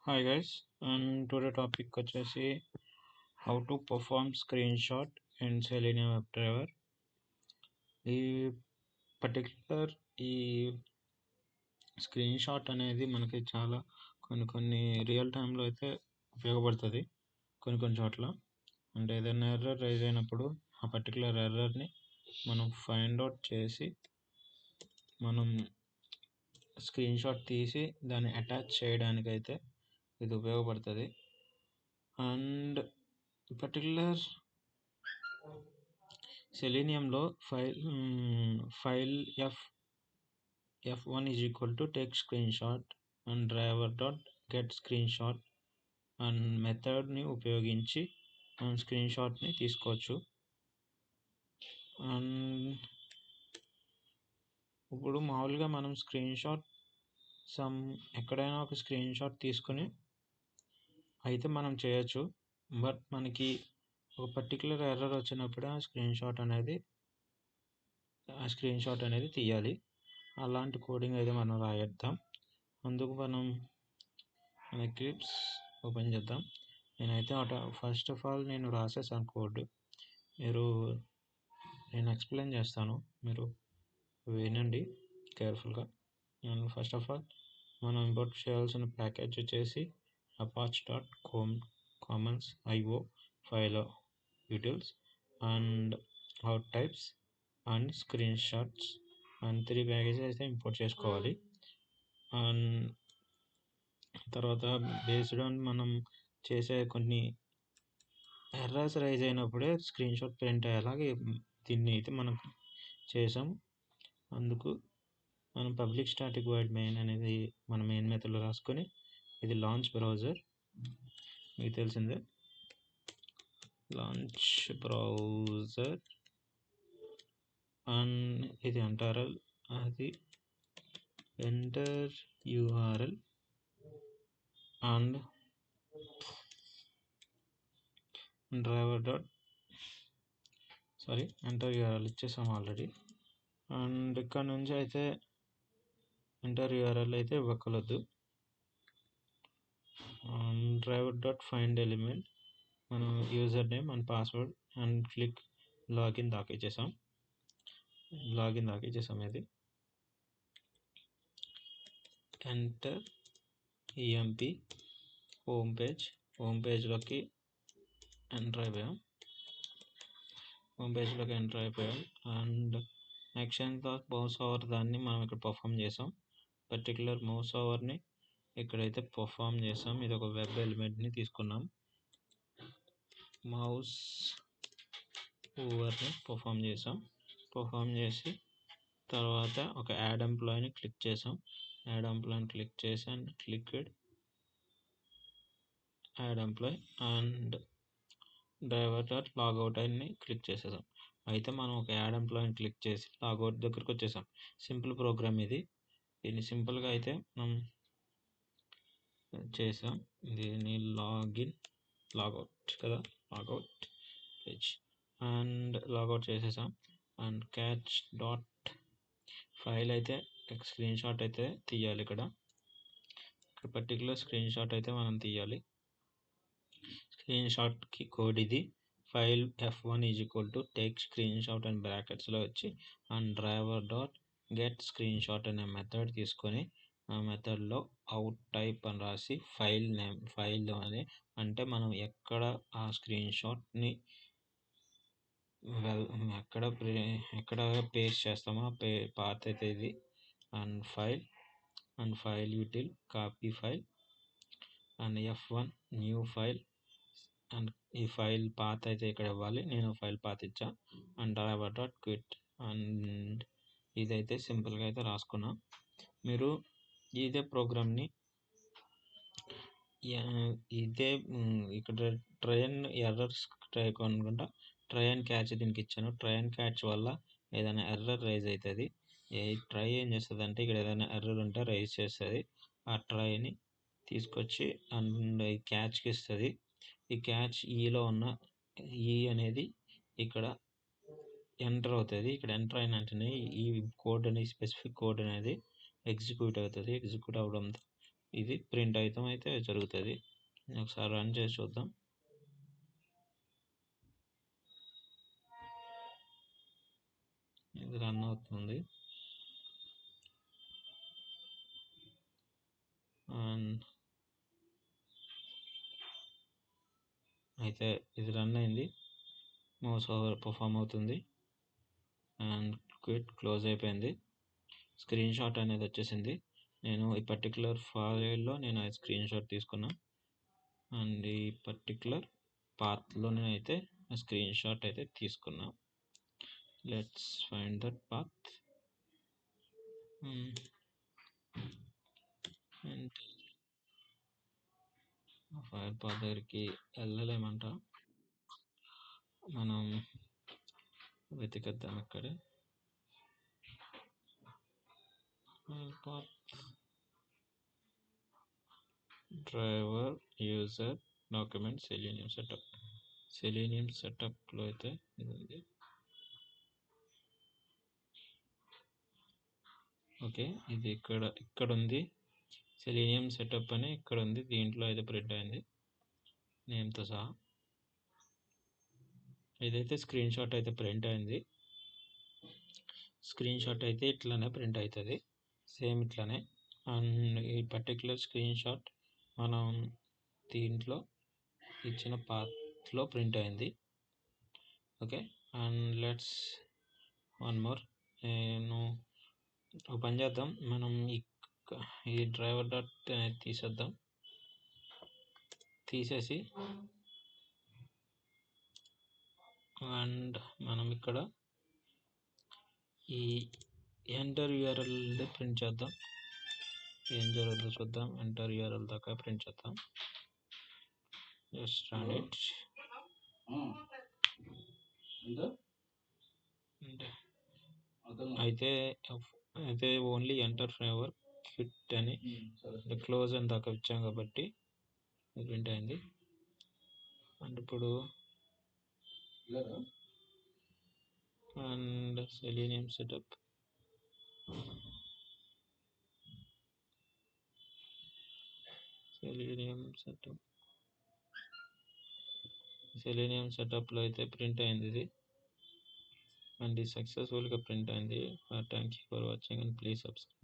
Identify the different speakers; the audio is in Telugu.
Speaker 1: Hi guys, and today topic వచ్చేసి how to perform screenshot in Selenium WebDriver. ఈ పర్టికులర్ ఈ స్క్రీన్ షాట్ అనేది మనకి చాలా కొన్ని రియల్ టైంలో అయితే ఉపయోగపడుతుంది కొన్ని చోట్ల. అంటే ఏదైనా ఎర్రర్ రైజ్ అయినప్పుడు ఆ పర్టికులర్ ఎర్రర్ని మనం ఫైండ్ అవుట్ చేసి మనం స్క్రీన్ షాట్ తీసి దాన్ని అటాచ్ చేయడానికి అయితే ఇది ఉపయోగపడుతుంది. అండ్ పర్టికులర్ సెలీనియంలో file f1 is equal to take screenshot and driver dot get screenshot and మెథడ్ని ఉపయోగించి మనం స్క్రీన్ షాట్ని తీసుకోవచ్చు. అండ్ ఇప్పుడు మామూలుగా మనం స్క్రీన్ షాట్ ఎక్కడైనా ఒక స్క్రీన్ షాట్ తీసుకుని అయితే మనం చేయొచ్చు. బట్ మనకి ఒక పర్టికులర్ ఎర్రర్ వచ్చినప్పుడు ఆ స్క్రీన్ షాట్ అనేది తీయాలి. అలాంటి కోడింగ్ అయితే మనం రాయేద్దాం. అందుకు మన ఎక్లిప్స్ ఓపెన్ చేద్దాం. నేనైతే ఫస్ట్ ఆఫ్ ఆల్ నేను రాసేసాను కోడ్. నేను ఎక్స్ప్లెయిన్ చేస్తాను, మీరు వినండి కేర్ఫుల్గా. నేను ఫస్ట్ ఆఫ్ ఆల్ మనం ఇంపోర్ట్ చేయాల్సిన ప్యాకేజ్ వచ్చేసి apache.commons io file details and out types and screenshots and 3 packages అయితే ఇంపోర్ట్ చేసుకోవాలి. అండ్ తర్వాత బేస్డ్ ఆన్ మనం చేసే కొన్ని ఎర్రర్స్ రైజ్ అయినప్పుడే స్క్రీన్ షాట్ ప్రింట్ అయ్యేలాగా దీన్ని అయితే మనం చేసాం. అందుకు మనం పబ్లిక్ స్టాటిక్ వైడ్ మెయిన్ అనేది మన మెయిన్ మెథడ్లో రాసుకొని, ఇది లాంచ్ బ్రౌజర్ మీకు తెలిసిందే, లాంచ్ బ్రౌజర్ అండ్ ఇది అంటారు అది enter URL and driver enter URL ఇచ్చేసాం ఆల్రెడీ. అండ్ ఇక్కడ నుంచి అయితే ఎంటర్ URL అయితే ఇవ్వకూడదు. డ్రైవర్ డాట్ ఫైండ్ ఎలిమెంట్ మనం user name and password and click login దాకా ఇచ్చేసాం. ఇది ఎంటర్ EMP హోమ్ పేజ్లోకి ఎంటర్ అయిపోయాం. అండ్ యాక్షన్ మౌస్ ఓవర్ దాన్ని మనం ఇక్కడ పర్ఫామ్ చేసాం. పర్టికులర్ మౌస్ ఓవర్ని ఇక్కడైతే పర్ఫామ్ చేసాం. ఇది ఒక వెబ్ ఎలిమెంట్ని తీసుకున్నాం. మౌస్ ఓవర్ని పర్ఫామ్ చేసి తర్వాత ఒక యాడ్ ఎంప్లాయీని క్లిక్ చేసాం. And clicked add employee and driver dot logout అని క్లిక్ చేసేసాం. అయితే మనం ఒక యాడ్ ఎంప్లాయీని క్లిక్ చేసి లాగౌట్ దగ్గరకు వచ్చేసాం. సింపుల్ ప్రోగ్రామ్ ఇది. దీన్ని సింపుల్గా అయితే మనం చేసాం. దీన్ని లాగౌట్ పేజ్ అండ్ లాగౌట్ చేసేసాం. అండ్ క్యాచ్ డాట్ ఫైల్ అయితే స్క్రీన్ షాట్ అయితే తీయాలి. ఇక్కడ పర్టికులర్ స్క్రీన్ షాట్ అయితే మనం తీయాలి. స్క్రీన్ షాట్కి కోడ్ ఇది. File f1 is equal to take screenshot and బ్రాకెట్స్లో వచ్చి and driver dot get screenshot అనే మెథడ్ తీసుకొని ఆ మెథడ్లో అవుట్ టైప్ అని రాసి ఫైల్ అని అంటే మనం ఎక్కడ ఆ స్క్రీన్ షాట్ని ఎక్కడ పేస్ట్ చేస్తామో పాత్ అయితే ఇది. And file util copy file and f1 new file and ఈ ఫైల్ పాత్ అయితే ఇక్కడ ఇవ్వాలి. నేను ఫైల్ పాత్ ఇచ్చా. And driver dot quit and ఇదైతే సింపుల్గా అయితే రాసుకున్నా. మీరు ఇదే ప్రోగ్రామ్ని ఇక్కడ try and errors try and catch దీనికి ఇచ్చాను. ట్రై అండ్ క్యాచ్ వల్ల ఏదైనా ఎర్రర్ రైజ్ అవుతుంది. ట్రై ఏం చేస్తుంది అంటే ఇక్కడ ఏదైనా ఎర్రర్ ఉంటే రైజ్ చేస్తుంది. ఆ ట్రైని తీసుకొచ్చి అండ్ ఈ క్యాచ్కి ఇస్తుంది. ఈ క్యాచ్ ఈలో ఉన్న అనేది ఇక్కడ ఎంటర్ అవుతుంది. ఇక్కడ ఎంటర్ అయిన వెంటనే ఈ కోడ్ అనేది స్పెసిఫిక్ కోడ్ అనేది ఎగ్జిక్యూట్ అవుతుంది. ఎగ్జిక్యూట్ అవడంతో ఇది ప్రింట్ అయితే జరుగుతుంది. ఒకసారి రన్ చేసి చూద్దాం. ఇది రన్ అవుతుంది అండ్ అయితే ఇది రన్ అయింది. మౌస్ ఓవర్ పర్ఫామ్ అవుతుంది అండ్ క్లోజ్ అయిపోయింది. స్క్రీన్ షాట్ అనేది వచ్చేసింది. నేను ఈ పర్టికులర్ ఫైల్లో నేను స్క్రీన్ షాట్ తీసుకున్నా అండ్ ఈ పర్టికులర్ పాత్లో నేనైతే స్క్రీన్ షాట్ అయితే తీసుకున్నా. Let's find that path and file path దగ్గరికి వెళ్ళలేమంట, మనం వెతికేద్దాం ఇక్కడే. File path driver user document Selenium setup. Selenium సెటప్లో అయితే ఇది ఉంది. ఓకే, ఇది ఇక్కడ ఉంది. సెలీనియం సెటప్ అని ఇక్కడ ఉంది. దీంట్లో అయితే ప్రింట్ అయింది నేమ్తో సహా. ఇదైతే స్క్రీన్ షాట్ అయితే ప్రింట్ అయింది. స్క్రీన్ షాట్ అయితే ఇట్లానే ప్రింట్ అవుతుంది, సేమ్ ఇట్లానే. అండ్ ఈ పర్టికులర్ స్క్రీన్ షాట్ మనం దీంట్లో ఇచ్చిన పాత్లో ప్రింట్ అయింది. Okay, and let's one more. నేను ఒక పని చేద్దాం, మనం ఈ డ్రైవర్ డాట్ అనేది తీసేద్దాం. తీసేసి అండ్ మనం ఇక్కడ ఈ ఎంటర్ యూఆర్ఎల్ ప్రింట్ చేద్దాం. ఏం జరుగుతుందో చూద్దాం. ఎంటర్ యూఆర్ఎల్ దాకా ప్రింట్ చేద్దాం. Just run it. అయితే ఓన్లీ ఎంటర్ ఫ్రేమ్వర్క్ క్విట్ అని క్లోజ్ అని దాకా ఇచ్చాం కాబట్టి ప్రింట్ అయింది. అండ్ ఇప్పుడు అండ్ సెలీనియం సెటప్ సెలీనియం సెటప్లో అయితే ప్రింట్ అయింది ఇది అండ్ ఇది సక్సెస్ఫుల్గా ప్రింట్ అయింది. Thank you for watching and please subscribe.